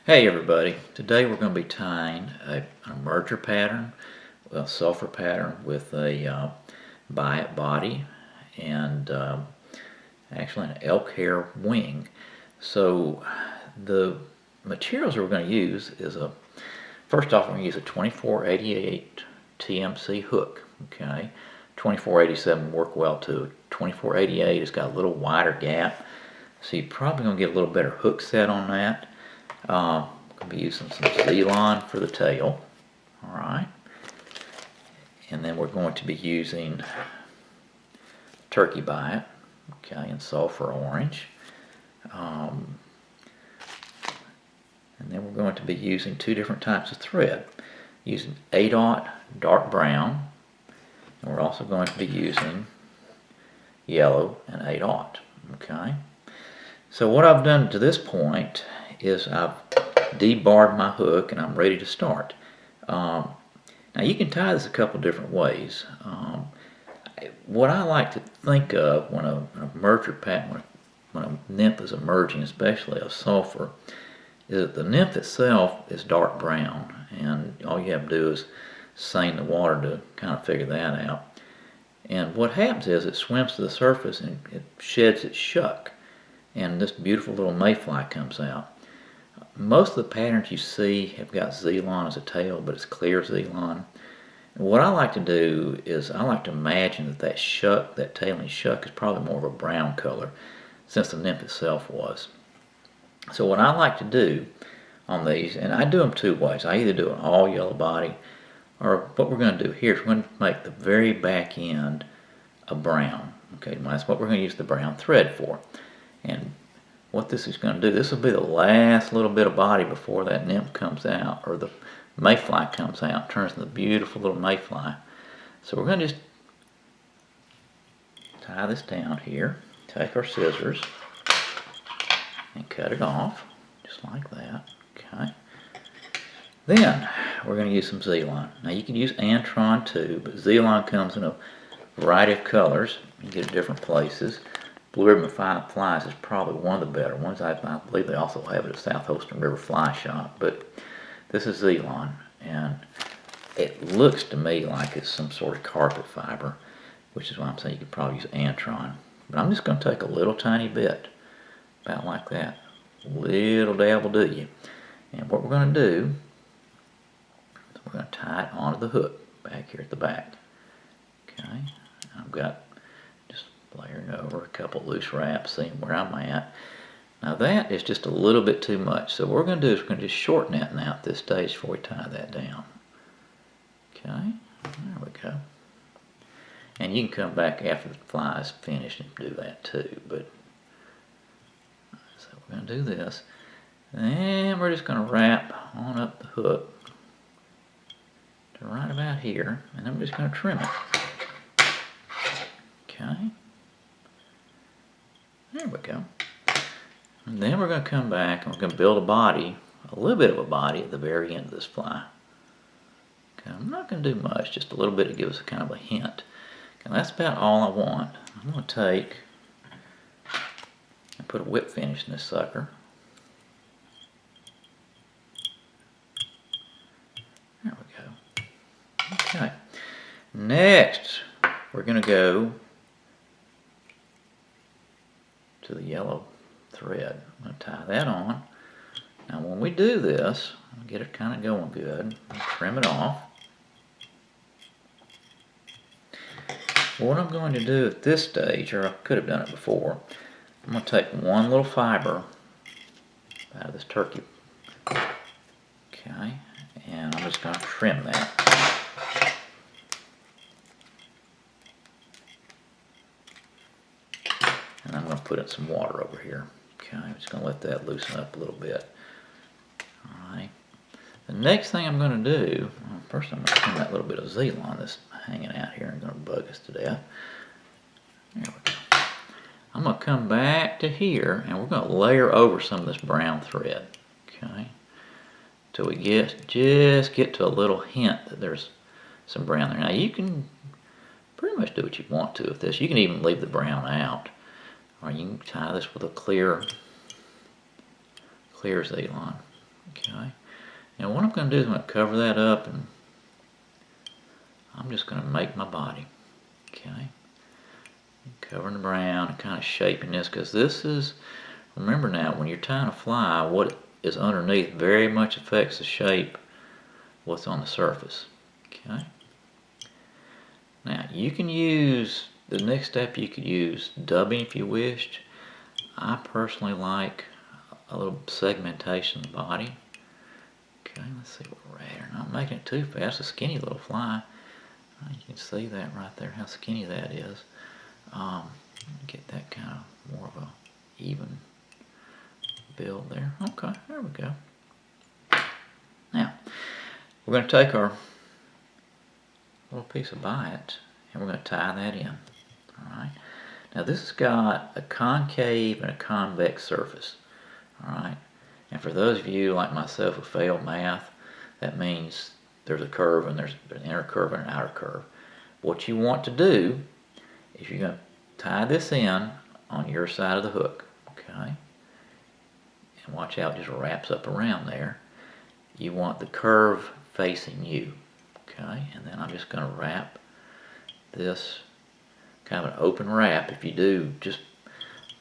Hey everybody, today we're going to be tying a merger pattern, a sulfur pattern with a biot body and actually an elk hair wing. So the materials we're going to use is first off we're going to use a 2488 TMC hook, okay? 2487 work well too. 2488 has got a little wider gap, so you're probably going to get a little better hook set on that. Going to be using some Zelon for the tail, alright, and then we're going to be using turkey biot, okay, in sulfur orange, and then we're going to be using two different types of thread, using 8/0 dark brown, and we're also going to be using yellow and 8/0, okay. So what I've done to this point is I've debarred my hook and I'm ready to start. Now you can tie this a couple different ways. What I like to think of when a merger pattern, when a nymph is emerging, especially a sulfur, is that the nymph itself is dark brown, and all you have to do is seine the water to kind of figure that out. And what happens is it swims to the surface and it sheds its shuck, and this beautiful little mayfly comes out. Most of the patterns you see have got Zelon as a tail, but it's clear Zelon. And what I like to do is I like to imagine that that shuck, that tailing shuck, is probably more of a brown color since the nymph itself was. So what I like to do on these, and I do them two ways. I either do an all yellow body, or what we're going to do here is we're going to make the very back end a brown. Okay, that's what we're going to use the brown thread for. And what this is going to do, this will be the last little bit of body before that nymph comes out, or the mayfly comes out, turns into the beautiful little mayfly. So we're going to just tie this down here, take our scissors, and cut it off, just like that, okay. Then, we're going to use some Zelon. Now you can use Antron too, but Zelon comes in a variety of colors. You can get it different places. Blue Ribbon Flies is probably one of the better ones. I believe they also have it at South Holston River Fly Shop. But this is Zelon, and it looks to me like it's some sort of carpet fiber, which is why I'm saying you could probably use Antron. But I'm just going to take a little tiny bit, about like that. Little dab will do you. And what we're going to do is we're going to tie it onto the hook back here at the back. Okay, I've got layering over a couple loose wraps, seeing where I'm at. Now that is just a little bit too much, so what we're going to do is we're going to just shorten that now at this stage before we tie that down. Okay, there we go. And you can come back after the fly is finished and do that too, but so we're going to do this, and we're just going to wrap on up the hook to right about here, and then we're just going to trim it. Okay. There we go. And then we're going to come back and we're going to build a body, a little bit of a body at the very end of this fly. Okay, I'm not going to do much, just a little bit to give us kind of a hint. Okay, that's about all I want. I'm going to take and put a whip finish in this sucker. There we go. Okay. Next, we're going to go to the yellow thread. I'm going to tie that on. Now when we do this, I'll get it kind of going good. I'll trim it off. What I'm going to do at this stage, or I could have done it before, I'm going to take one little fiber out of this turkey. Okay, and I'm just going to trim that. And I'm going to put in some water over here. Okay, I'm just going to let that loosen up a little bit. Alright. The next thing I'm going to do, well, first I'm going to trim that little bit of Zelon that's hanging out here and going to bug us to death. There we go. I'm going to come back to here and we're going to layer over some of this brown thread. Okay. Till we just get to a little hint that there's some brown there. Now you can pretty much do what you want to with this. You can even leave the brown out. Or you can tie this with a clear Zelon. Okay. Now what I'm going to do is I'm going to cover that up, and I'm just going to make my body. Okay. Covering the brown and kind of shaping this, because this is, remember now, when you're tying a fly, what is underneath very much affects the shape what's on the surface. Okay. Now you can use, the next step you could use dubbing if you wished. I personally like a little segmentation of the body. Okay, let's see what we're at here. Not making it too fast, a skinny little fly. You can see that right there, how skinny that is. Get that kind of more of a even build there. Okay, there we go. Now, we're going to take our little piece of biot and we're going to tie that in. Alright. Now this has got a concave and a convex surface. Alright. And for those of you like myself who failed math, that means there's a curve and there's an inner curve and an outer curve. What you want to do is you're going to tie this in on your side of the hook. Okay. And watch how it just wraps up around there. You want the curve facing you. Okay. And then I'm just going to wrap this, kind of an open wrap. If you do just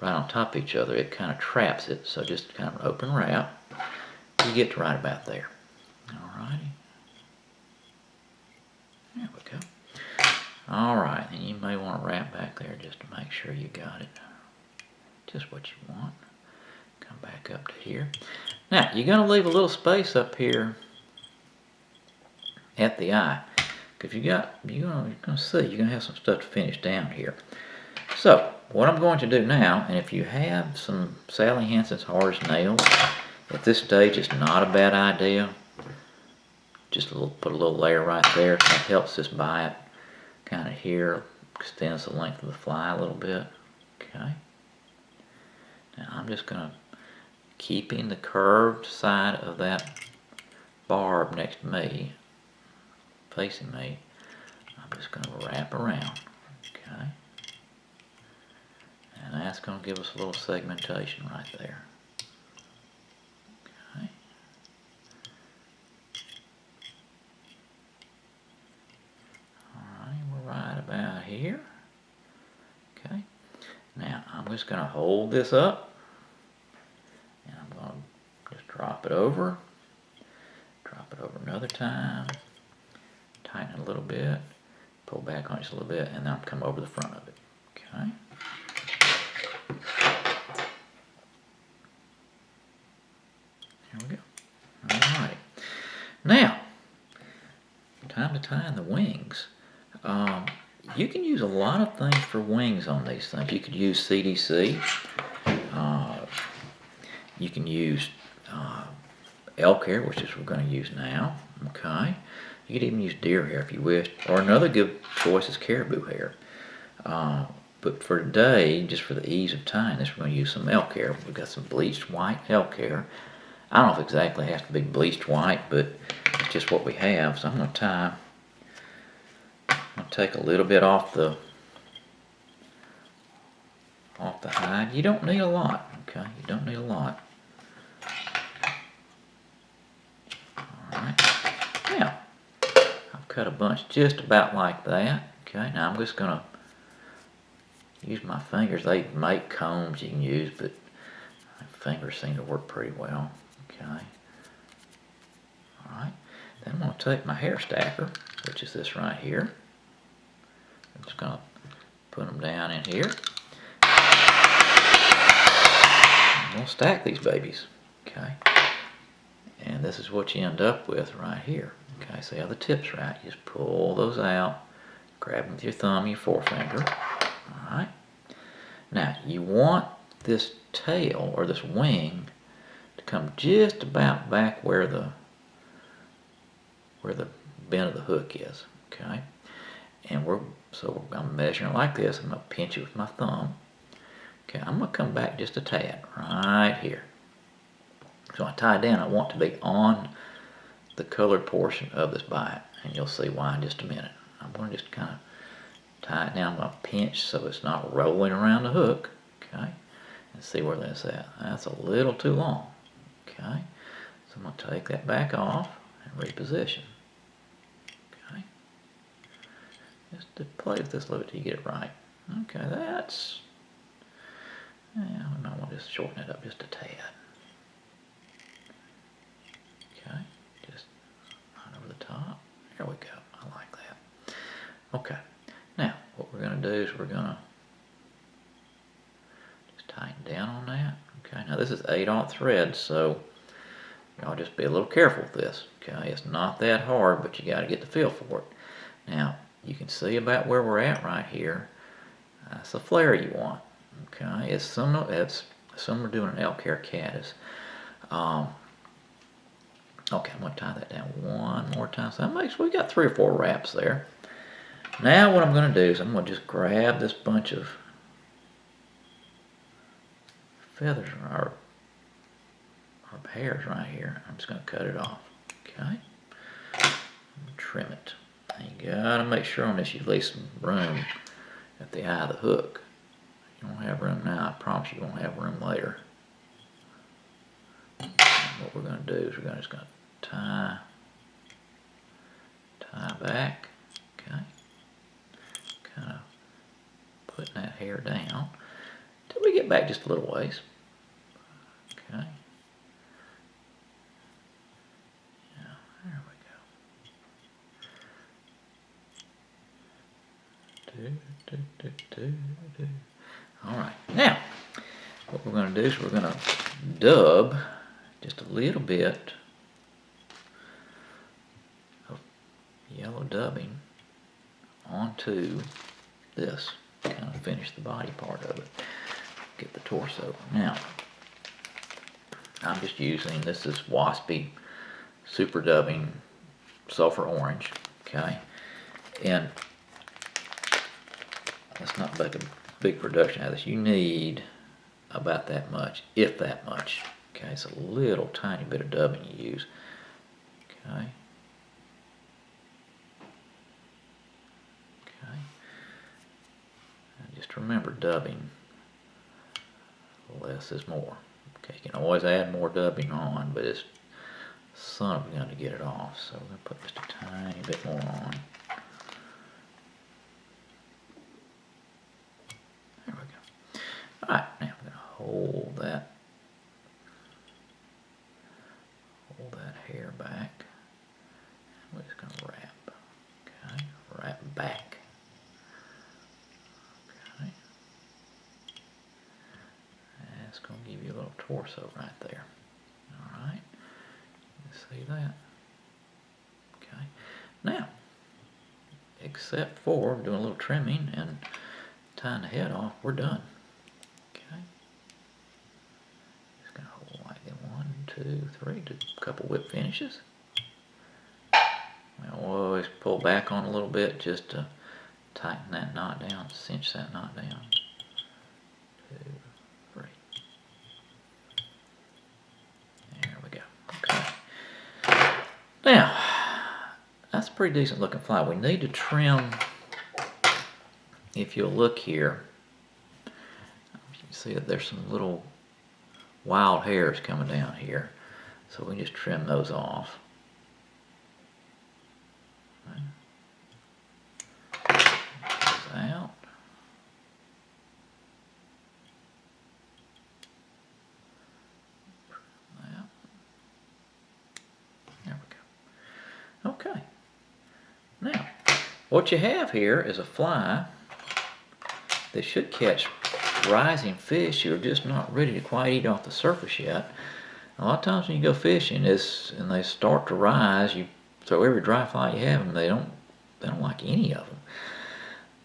right on top of each other, it kind of traps it. So just kind of an open wrap. You get to right about there. Alrighty. There we go. Alright, and you may want to wrap back there just to make sure you got it just what you want. Come back up to here. Now, you're going to leave a little space up here at the eye. Because you're going to see, you're going to have some stuff to finish down here. So, what I'm going to do now, and if you have some Sally Hansen's hardest nails, at this stage it's not a bad idea. Just put a little layer right there. That helps this biot kind of here, extends the length of the fly a little bit. Okay. Now I'm just going to, keeping the curved side of that barb next to me, facing me, I'm just going to wrap around. Okay. And that's going to give us a little segmentation right there. Okay. Alright, we're right about here. Okay. Now I'm just going to hold this up. And I'm going to just drop it over another time, tighten it a little bit, pull back on it just a little bit, and then I'll come over the front of it. Okay. There we go. Alright. Now, time to tie in the wings. You can use a lot of things for wings on these things. You could use CDC. You can use elk hair, which is what we're going to use now. Okay. You could even use deer hair if you wish. Or another good choice is caribou hair. But for today, just for the ease of tying this, we're going to use some elk hair. We've got some bleached white elk hair. I don't know if it exactly has to be bleached white, but it's just what we have. So I'm going to tie, I'm going to take a little bit off the hide. You don't need a lot, okay? You don't need a lot. Alright. Now, I've cut a bunch just about like that. Okay, now I'm just going to use my fingers. They make combs you can use, but my fingers seem to work pretty well. Okay. Alright. Then I'm going to take my hair stacker, which is this right here. I'm just going to put them down in here. I'm going to stack these babies. Okay. And this is what you end up with right here. Okay, see how the tip's right. You just pull those out, grab them with your thumb, your forefinger. Alright. Now, you want this tail, or this wing, to come just about back where the bend of the hook is. Okay? And I'm measuring like this. I'm going to pinch it with my thumb. Okay, I'm going to come back just a tad, right here. So I tie it down. I want to be on the colored portion of this biot, and you'll see why in just a minute. I'm going to just kind of tie it down. I'm going to pinch so it's not rolling around the hook. Okay, and see where that's at. That's a little too long. Okay, So I'm going to take that back off and reposition. Okay. Just to play with this a little bit till you get it right. Okay, that's... Yeah, I might want to just shorten it up just a tad. Okay, just right over the top. There we go. I like that. Okay, now what we're going to do is we're going to just tighten down on that. Okay, now this is 8/0 thread, so y'all just be a little careful with this. Okay, it's not that hard, but you got to get the feel for it. Now you can see about where we're at right here. That's the flare you want. Okay, it's we're doing an elk hair caddis. Okay, I'm going to tie that down one more time. So that makes, we got 3 or 4 wraps there. Now what I'm going to do is I'm going to just grab this bunch of feathers or hairs right here. I'm just going to cut it off. Okay, trim it. And you got to make sure on this you leave some room at the eye of the hook. You don't have room now, I promise you won't have room later. And what we're going to do is we're just going to tie back, okay, kind of putting that hair down till we get back just a little ways, okay. Yeah, there we go. All right, now what we're going to do is we're going to dub just a little bit of yellow dubbing onto this, kind of finish the body part of it, get the torso. Now, I'm just using, this is Waspy Super Dubbing Sulfur Orange, okay, and let's not make a big production out of this. You need about that much, if that much. Okay, it's a little tiny bit of dubbing you use. Okay. Okay. And just remember, dubbing, less is more. Okay, you can always add more dubbing on, but it's son of a gun to get it off. So we're going to put just a tiny bit more on. There we go. Alright, now I'm going to hold that hair back. We're just going to wrap. Okay, wrap back. Okay. That's going to give you a little torso right there. Alright, you see that? Okay, now, except for doing a little trimming and tying the head off, we're done. Okay. Just gonna hold like that 1, 2, 3, do a couple whip finishes. I always pull back on a little bit just to tighten that knot down, cinch that knot down. 2, 3. There we go. Okay. Now, that's a pretty decent looking fly. We need to trim. If you'll look here, you can see that there's some little wild hairs coming down here. So we can just trim those off. Those out. There we go. Okay. Now, what you have here is a fly that should catch rising fish who are just not ready to quite eat off the surface yet. A lot of times when you go fishing and they start to rise, you throw every dry fly you have and they don't like any of them.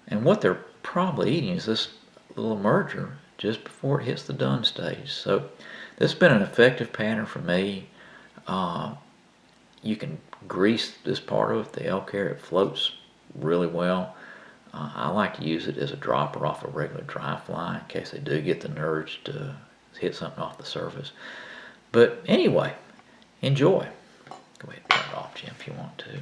And what they're probably eating is this little emerger just before it hits the done stage. So this has been an effective pattern for me. You can grease this part of it, the elk hair, it floats really well. I like to use it as a dropper off a regular dry fly in case they do get the nerves to hit something off the surface. But anyway, enjoy. Go ahead and turn it off, Jim, if you want to.